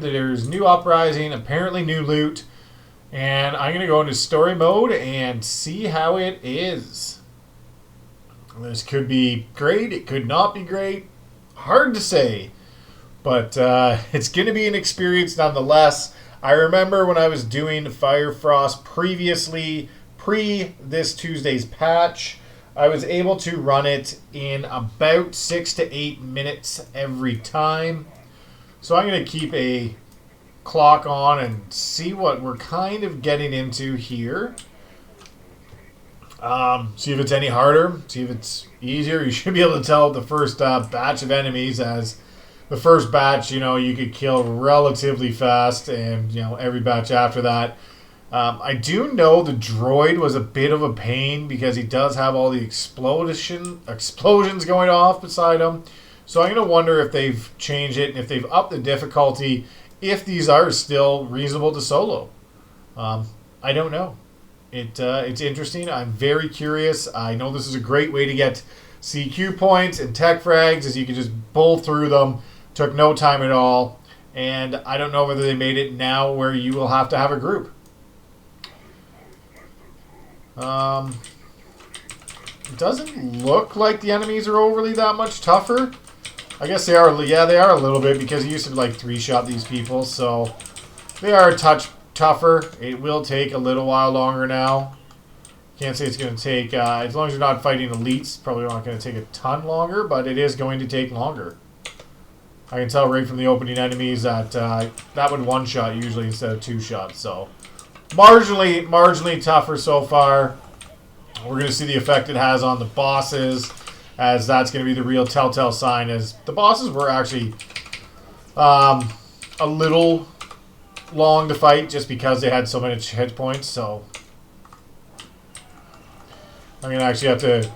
There's new Uprising, apparently new loot, and I'm going to go into story mode and see how it is. This could be great, it could not be great, hard to say, but it's going to be an experience nonetheless. I remember when I was doing Firefrost previously, pre this Tuesday's patch, I was able to run it in about 6 to 8 minutes every time. So I'm going to keep a clock on and see what we're kind of getting into here. See if it's any harder, see if it's easier. You should be able to tell the first batch of enemies, as the first batch, you could kill relatively fast, and, every batch after that. I do know the droid was a bit of a pain because he does have all the explosions going off beside him. So I'm going to wonder if they've changed it and if they've upped the difficulty, if these are still reasonable to solo. I don't know. It's interesting. I'm very curious. I know this is a great way to get CQ points and tech frags, as you can just bull through them. Took no time at all. And I don't know whether they made it now where you will have to have a group. It doesn't look like the enemies are overly that much tougher. I guess they are. Yeah, they are a little bit, because you used to like 3-shot these people, so they are a touch tougher. It will take a little while longer now. Can't say it's going to take, as long as you're not fighting elites, probably not going to take a ton longer, but it is going to take longer. I can tell right from the opening enemies that that would one-shot usually instead of 2 shots, so marginally tougher so far. We're going to see the effect it has on the bosses, as that's going to be the real telltale sign, as the bosses were actually a little long to fight just because they had so many hit points. So I'm going to actually have to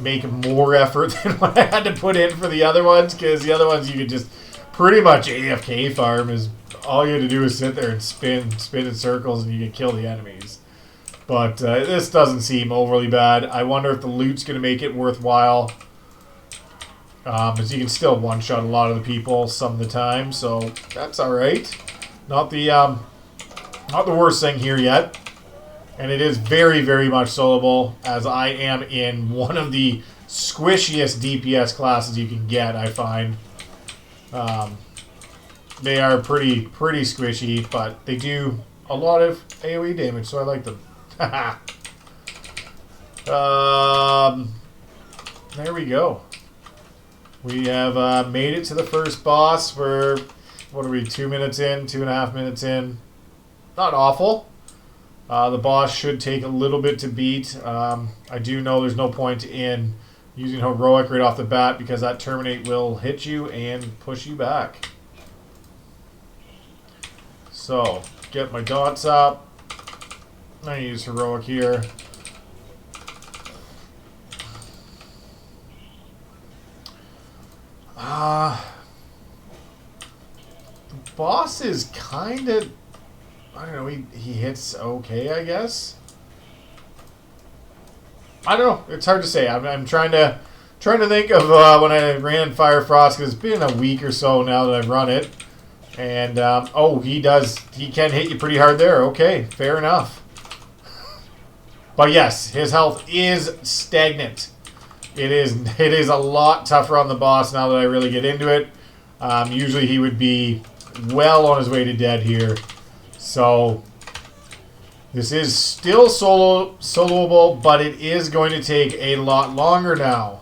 make more effort than what I had to put in for the other ones, because the other ones you could just pretty much AFK farm. Is all you had to do is sit there and spin in circles and you could kill the enemies. But this doesn't seem overly bad. I wonder if the loot's going to make it worthwhile. As you can still one-shot a lot of the people some of the time, so that's alright. Not the worst thing here yet. And it is very, very much soloable, as I am in one of the squishiest DPS classes you can get, I find. They are pretty squishy, but they do a lot of AoE damage, so I like them. There we go. We have made it to the first boss. We're, what are we, 2 minutes in, 2.5 minutes in. Not awful. The boss should take a little bit to beat. I do know there's no point in using heroic right off the bat, because that terminate will hit you and push you back. So, get my dots up. I'm going to use heroic here. The boss is kind of, I don't know, he hits okay, I guess. I don't know, it's hard to say. I'm trying to think of when I ran Firefrost, because it's been a week or so now that I've run it. And, oh, he can hit you pretty hard there. Okay, fair enough. But yes, his health is stagnant. It is a lot tougher on the boss now that I really get into it. Usually he would be well on his way to dead here. So this is still soloable, but it is going to take a lot longer now.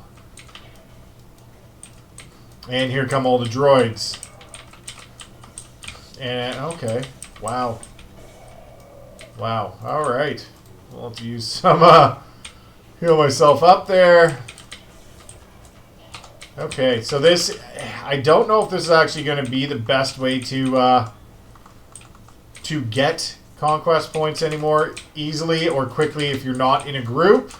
And here come all the droids. And okay, wow. All right. I'll have to use some heal myself up there. Okay, so this, I don't know if this is actually going to be the best way to get conquest points anymore easily or quickly if you're not in a group,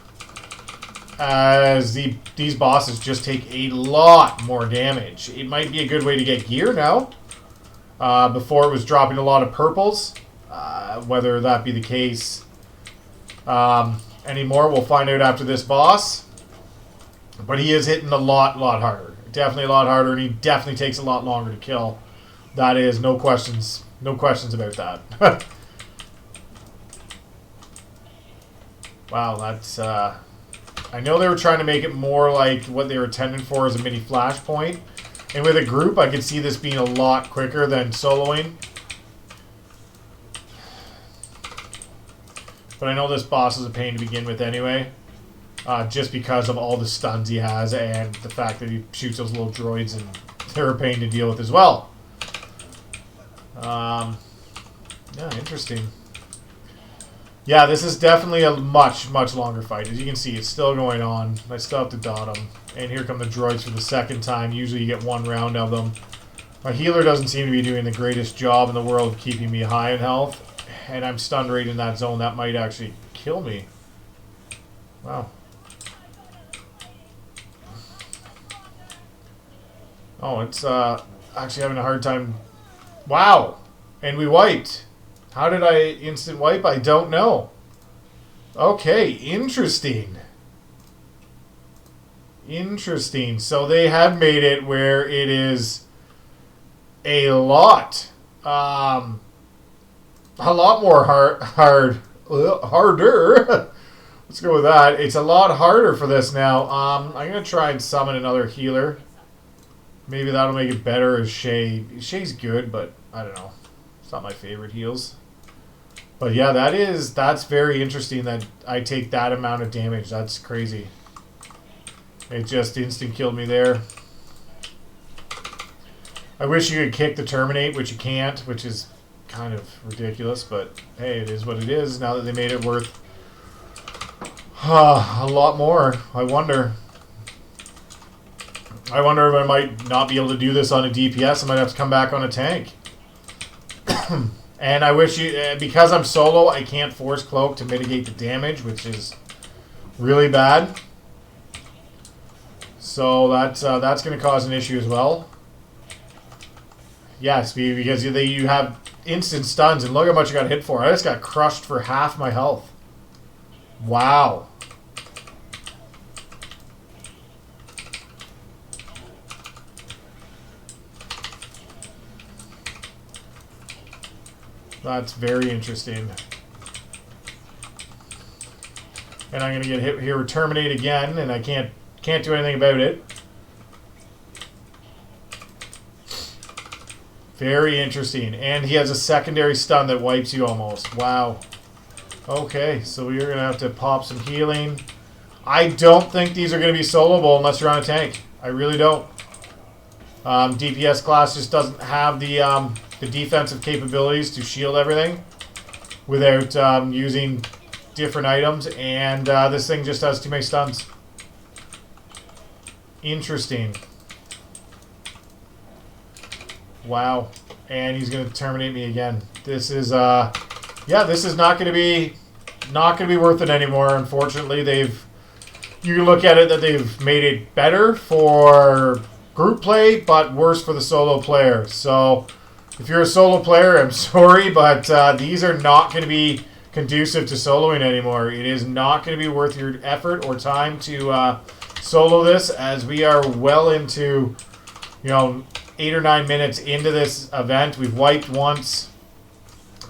as these bosses just take a lot more damage. It might be a good way to get gear now. Before it was dropping a lot of purples. Whether that be the case anymore, we'll find out after this boss. But he is hitting a lot harder. Definitely a lot harder, and he definitely takes a lot longer to kill That is no questions about that. Wow, that's I know they were trying to make it more like what they were intended for as a mini flashpoint. And with a group, I could see this being a lot quicker than soloing. But I know this boss is a pain to begin with anyway. Just because of all the stuns he has and the fact that he shoots those little droids, and they're a pain to deal with as well. Yeah, interesting. Yeah, this is definitely a much longer fight. As you can see, it's still going on. I still have to dot them. And here come the droids for the second time. Usually you get one round of them. My healer doesn't seem to be doing the greatest job in the world of keeping me high in health. And I'm stunned right in that zone. That might actually kill me. Wow. Oh, it's actually having a hard time. Wow. And we wiped. How did I instant wipe? I don't know. Okay, interesting. Interesting. So they have made it where it is a lot more harder. Let's go with that. It's a lot harder for this now. I'm going to try and summon another healer. Maybe that'll make it better as Shay. Shay's good, but I don't know. It's not my favorite heals. But yeah, that's very interesting that I take that amount of damage. That's crazy. It just instant killed me there. I wish you could kick the terminate, which you can't, which is kind of ridiculous, but hey, it is what it is now that they made it worth a lot more. I wonder if I might not be able to do this on a DPS. I might have to come back on a tank. And I wish you, because I'm solo, I can't force cloak to mitigate the damage, which is really bad. So that's going to cause an issue as well. Yes, because you have instant stuns, and look how much I got hit for. I just got crushed for half my health. Wow. That's very interesting. And I'm going to get hit here with terminate again, and I can't do anything about it. Very interesting. And he has a secondary stun that wipes you almost. Wow. Okay, so we're going to have to pop some healing. I don't think these are going to be soloable unless you're on a tank. I really don't. DPS class just doesn't have the defensive capabilities to shield everything without using different items, and this thing just has too many stuns. Interesting. Wow. And he's going to terminate me again. This is yeah, this is not going to be worth it anymore. Unfortunately, you can look at it that they've made it better for group play, but worse for the solo player. So if you're a solo player, I'm sorry, but these are not going to be conducive to soloing anymore. It is not going to be worth your effort or time to solo this, as we are well into, 8 or 9 minutes into this event. We've wiped once,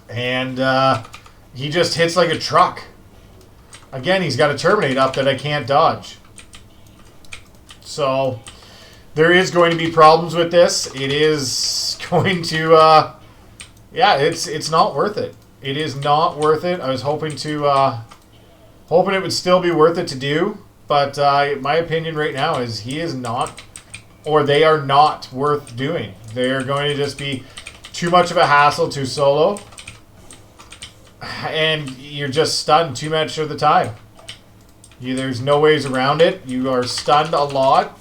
and he just hits like a truck. Again, he's got a terminate up that I can't dodge. So there is going to be problems with this. It is going to, yeah, it's not worth it. It is not worth it. I was hoping it would still be worth it to do, but my opinion right now is he is not, or they are not worth doing. They are going to just be too much of a hassle to solo, and you're just stunned too much of the time. There's no ways around it. You are stunned a lot.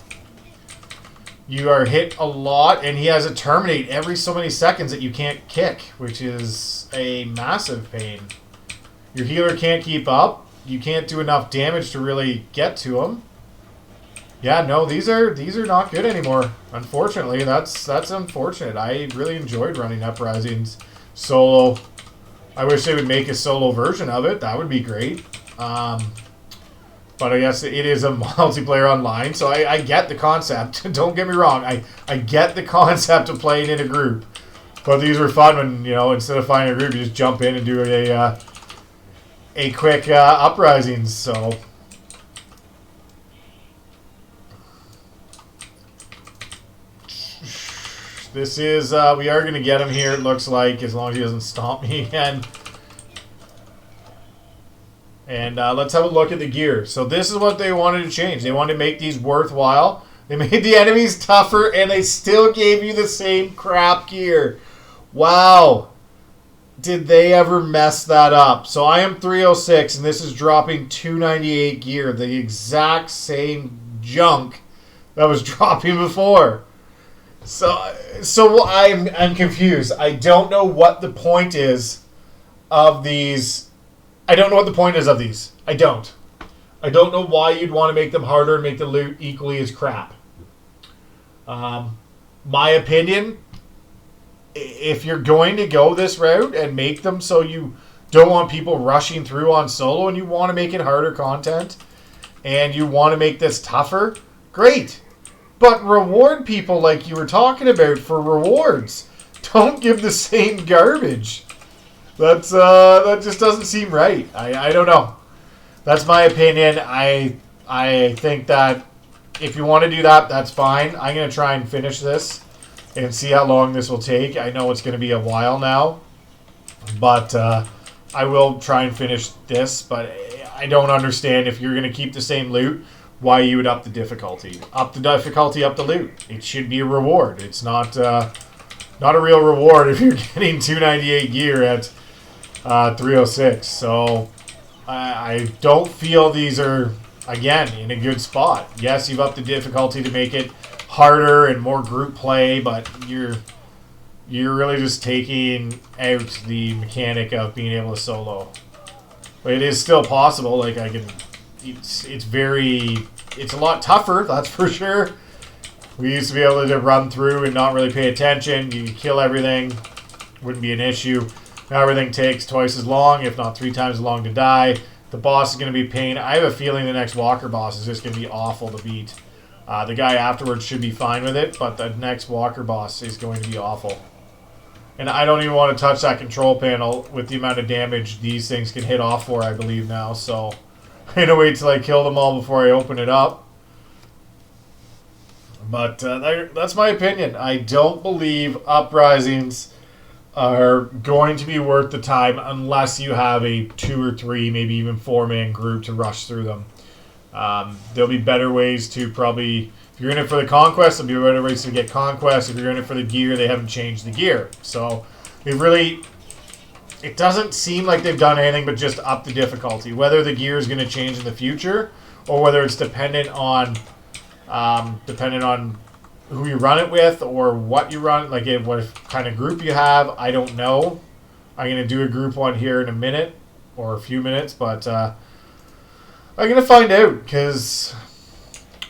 You are hit a lot, and he has a terminate every so many seconds that you can't kick, which is a massive pain. Your healer can't keep up. You can't do enough damage to really get to him. Yeah, no, these are not good anymore. Unfortunately, that's unfortunate. I really enjoyed running Uprising's solo. I wish they would make a solo version of it. That would be great. But I guess it is a multiplayer online, so I get the concept. Don't get me wrong. I get the concept of playing in a group. But these were fun when, you know, instead of finding a group, you just jump in and do a quick uprisings. So this is, we are going to get him here, it looks like, as long as he doesn't stomp me again. And let's have a look at the gear. So this is what they wanted to change. They wanted to make these worthwhile. They made the enemies tougher, and they still gave you the same crap gear. Wow. Did they ever mess that up? So I am 306, and this is dropping 298 gear. The exact same junk that was dropping before. So I'm confused. I don't know what the point is of these. I don't know what the point is of these. I don't know why you'd want to make them harder and make the loot equally as crap. My opinion, if you're going to go this route and make them so you don't want people rushing through on solo and you want to make it harder content and you want to make this tougher, great. But reward people like you were talking about for rewards. Don't give the same garbage. That just doesn't seem right. I don't know. That's my opinion. I think that if you want to do that, that's fine. I'm going to try and finish this and see how long this will take. I know it's going to be a while now, but I will try and finish this. But I don't understand if you're going to keep the same loot, why you would up the difficulty. Up the difficulty, up the loot. It should be a reward. It's not a real reward if you're getting 298 gear at 306. So I don't feel these are, again, in a good spot. Yes, you've upped the difficulty to make it harder and more group play, but you're really just taking out the mechanic of being able to solo. But it is still possible. Like it's a lot tougher, that's for sure. We used to be able to run through and not really pay attention. You kill everything, wouldn't be an issue. Now everything takes twice as long, if not 3 times as long to die. The boss is going to be pain. I have a feeling the next Walker boss is just going to be awful to beat. The guy afterwards should be fine with it, but the next Walker boss is going to be awful. And I don't even want to touch that control panel with the amount of damage these things can hit off for, I believe now. So I'm going to wait till I kill them all before I open it up. But that's my opinion. I don't believe Uprisings are going to be worth the time unless you have a 2 or 3, maybe even 4-man group to rush through them. There'll be better ways to probably, if you're in it for the conquest, there'll be better ways to get conquest. If you're in it for the gear, they haven't changed the gear. So it doesn't seem like they've done anything but just up the difficulty. Whether the gear is going to change in the future or whether it's dependent on who you run it with or what you run, like what kind of group you have, I don't know. I'm going to do a group one here in a minute or a few minutes, but I'm going to find out because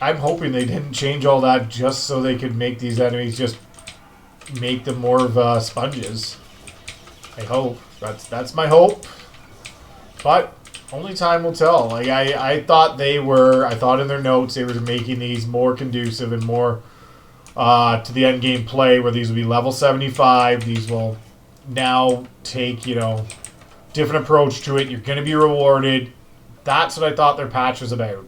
I'm hoping they didn't change all that just so they could make these enemies just make them more of sponges. I hope. That's my hope. But only time will tell. Like I thought in their notes they were making these more conducive and more to the end game play, where these will be level 75. These will now take, different approach to it. You're going to be rewarded. That's what I thought their patch was about.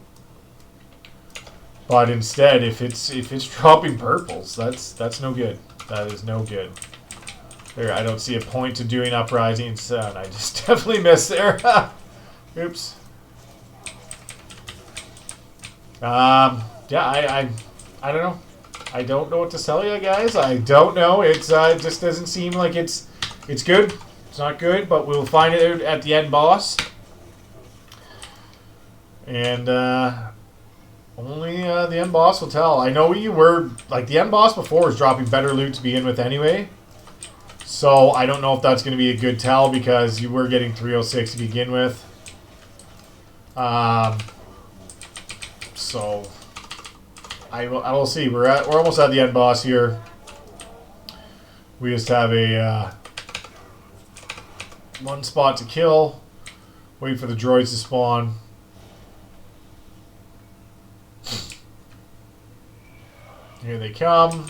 But instead, if it's dropping purples, that's no good. That is no good. There, I don't see a point to doing Uprisings, and I just definitely missed there. Oops. Yeah, I don't know. I don't know what to tell you guys. I don't know. It just doesn't seem like it's good. It's not good, but we'll find it out at the end boss. And only the end boss will tell. I know you were, like, the end boss before was dropping better loot to begin with anyway. So I don't know if that's going to be a good tell because you were getting 306 to begin with. So I will see. We're almost at the end boss here. We just have a one spot to kill. Wait for the droids to spawn. Here they come.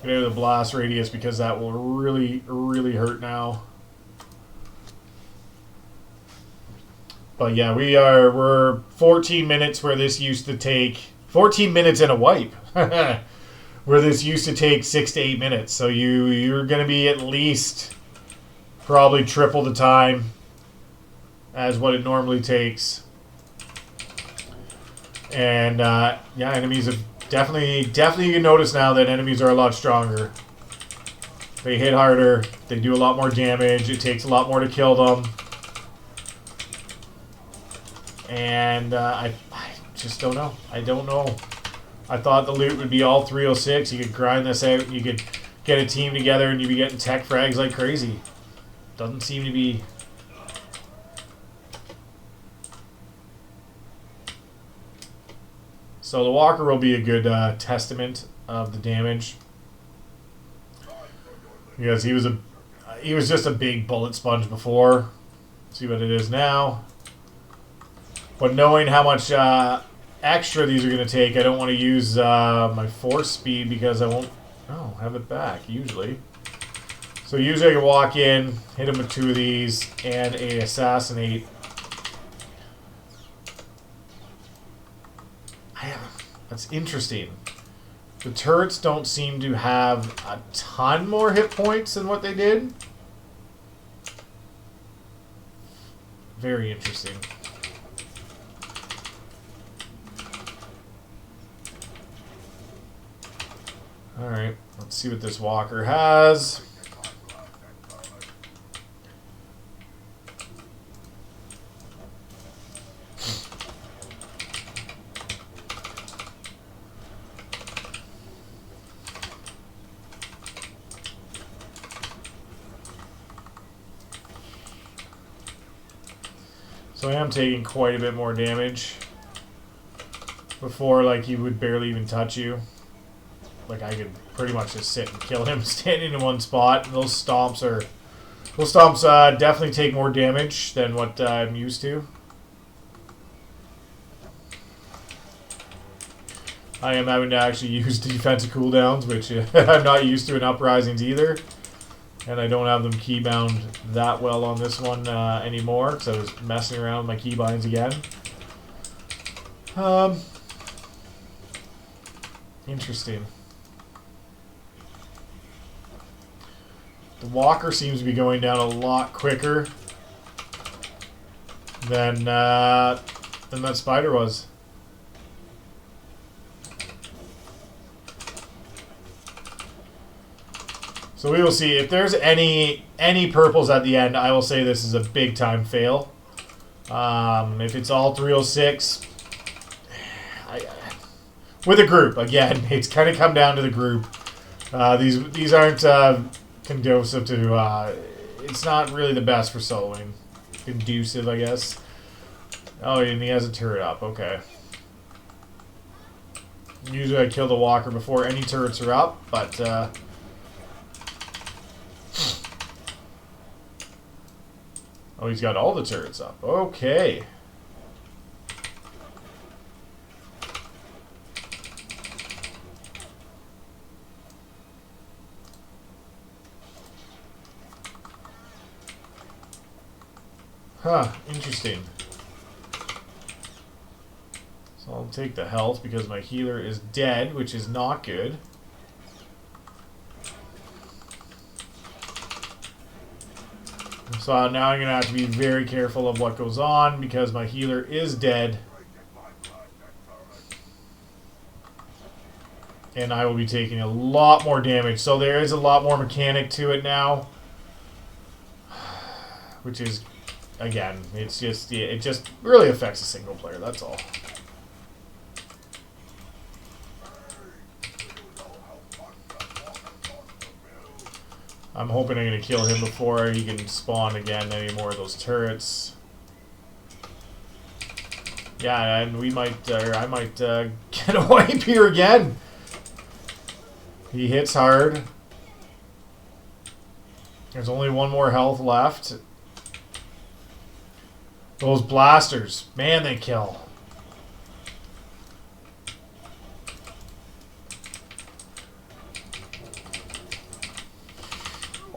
Get out of the blast radius because that will really, really hurt now. But yeah, we're 14 minutes where this used to take 14 minutes in a wipe. Where this used to take 6 to 8 minutes. So you're going to be at least probably triple the time as what it normally takes. And yeah, enemies have definitely you can notice now that enemies are a lot stronger. They hit harder. They do a lot more damage. It takes a lot more to kill them. And I just don't know. I don't know. I thought the loot would be all 306. You could grind this out. You could get a team together and you'd be getting tech frags like crazy. Doesn't seem to be. So the walker will be a good testament of the damage. Because he was just a big bullet sponge before. See what it is now. But knowing how much extra these are going to take, I don't want to use my force speed because I won't have it back, usually. So usually I can walk in, hit him with 2 of these, and a assassinate. That's interesting. The turrets don't seem to have a ton more hit points than what they did. Very interesting. Alright, let's see what this walker has. So I am taking quite a bit more damage. Before, like, he would barely even touch you. Like, I could pretty much just sit and kill him standing in one spot. Those stomps definitely take more damage than what I'm used to. I am having to actually use defensive cooldowns, which I'm not used to in Uprisings either. And I don't have them keybound that well on this one anymore, because I was messing around with my keybinds again. Interesting. The walker seems to be going down a lot quicker than that spider was. So we will see. If there's any purples at the end, I will say this is a big time fail. If it's all 306, with a group again, it's kind of come down to the group. These aren't conducive to. It's not really the best for soloing. Conducive, I guess. Oh, and he has a turret up. Okay. Usually I kill the walker before any turrets are up, but. Oh, he's got all the turrets up. Okay. Huh, interesting. So I'll take the health because my healer is dead, which is not good. So now I'm going to have to be very careful of what goes on because my healer is dead. And I will be taking a lot more damage. So there is a lot more mechanic to it now. Which is, again, it just really affects a single player, that's all. I'm hoping I'm going to kill him before he can spawn again any more of those turrets. Yeah, and we might, I might get a wipe here again. He hits hard. There's only one more health left. Those blasters, man, they kill.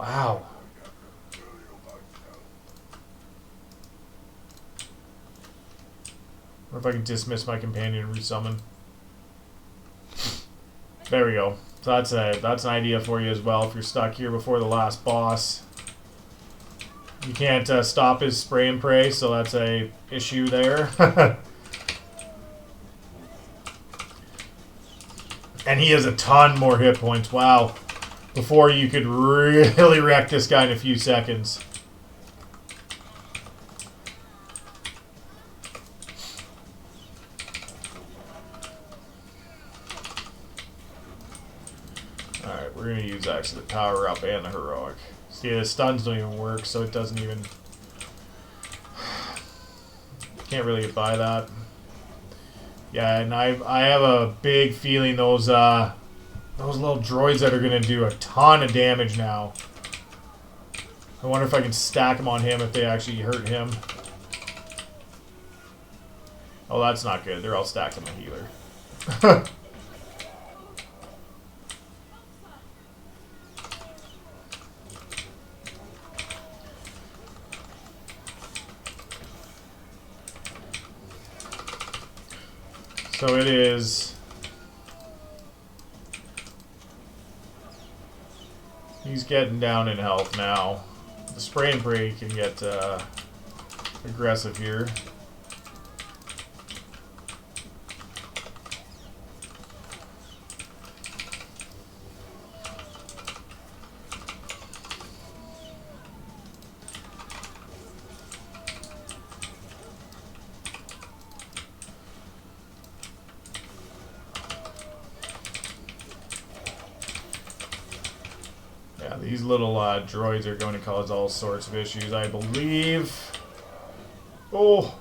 Wow. Or if I can dismiss my companion and resummon. There we go. So that's an idea for you as well if you're stuck here before the last boss. You can't stop his spray and pray, so that's a issue there. And he has a ton more hit points. Wow. Before you could really wreck this guy in a few seconds. Alright, we're going to use actually the power up and the heroic. See, the stuns don't even work, so it doesn't even... Can't really get by that. Yeah, and I have a big feeling those little droids that are going to do a ton of damage now. I wonder if I can stack them on him if they actually hurt him. Oh, that's not good. They're all stacked on my healer. So it is... He's getting down in health now. The spray and pray can get aggressive here. These little droids are going to cause all sorts of issues, I believe. Oh!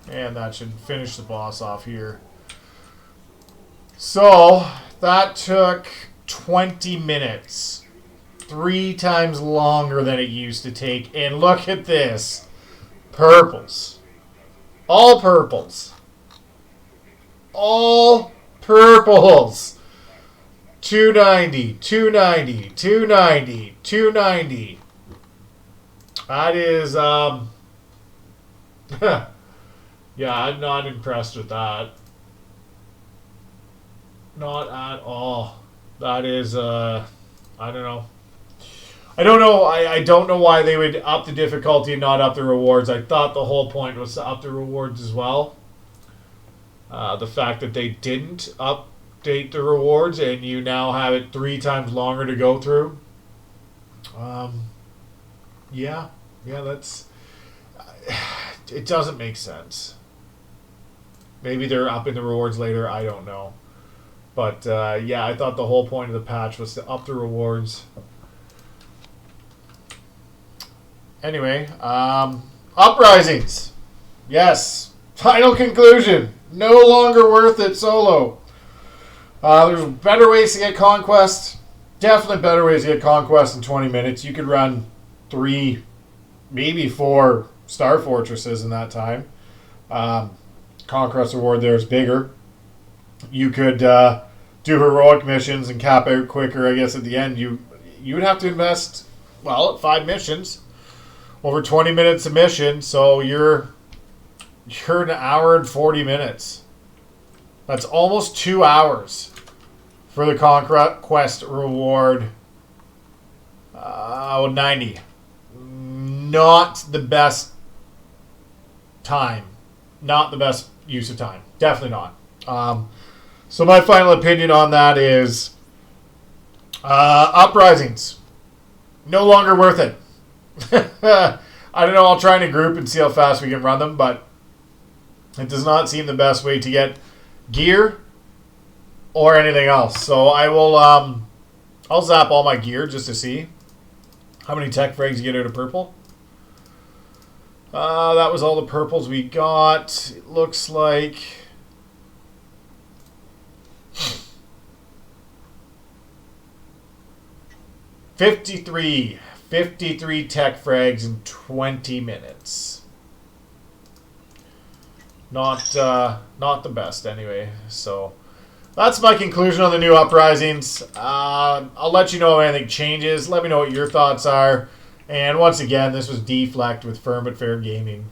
And that should finish the boss off here. So, that took 20 minutes. 3 times longer than it used to take. And look at this. Purples. All purples. All purples. 290, 290, 290, 290. That is, yeah, I'm not impressed with that. Not at all. That is, I don't know. I don't know. I don't know why they would up the difficulty and not up the rewards. I thought the whole point was to up the rewards as well. The fact that they didn't update the rewards and you now have it 3 times longer to go through. Yeah, that's... It doesn't make sense. Maybe they're upping the rewards later. I don't know. But, yeah, I thought the whole point of the patch was to up the rewards. Anyway, Uprisings. Yes. Final conclusion. No longer worth it solo. There's better ways to get Conquest. Definitely better ways to get Conquest in 20 minutes. You could run 3, maybe 4 Star Fortresses in that time. Conquest reward there is bigger. You could do heroic missions and cap out quicker. I guess at the end you would have to invest, well, 5 missions. Over 20 minutes a mission, so you're an hour and 40 minutes. That's almost 2 hours for the Conquest reward. 90. Not the best time. Not the best use of time. Definitely not. So my final opinion on that is Uprisings. No longer worth it. I don't know. I'll try in a group and see how fast we can run them, but it does not seem the best way to get gear or anything else. So I will, I'll zap all my gear just to see how many tech frags you get out of purple. That was all the purples we got. It looks like 53 tech frags in 20 minutes. not the best anyway. So that's my conclusion on the new Uprisings. I'll let you know if anything changes. Let me know what your thoughts are. And once again, this was Deflect with Firm But Fair Gaming.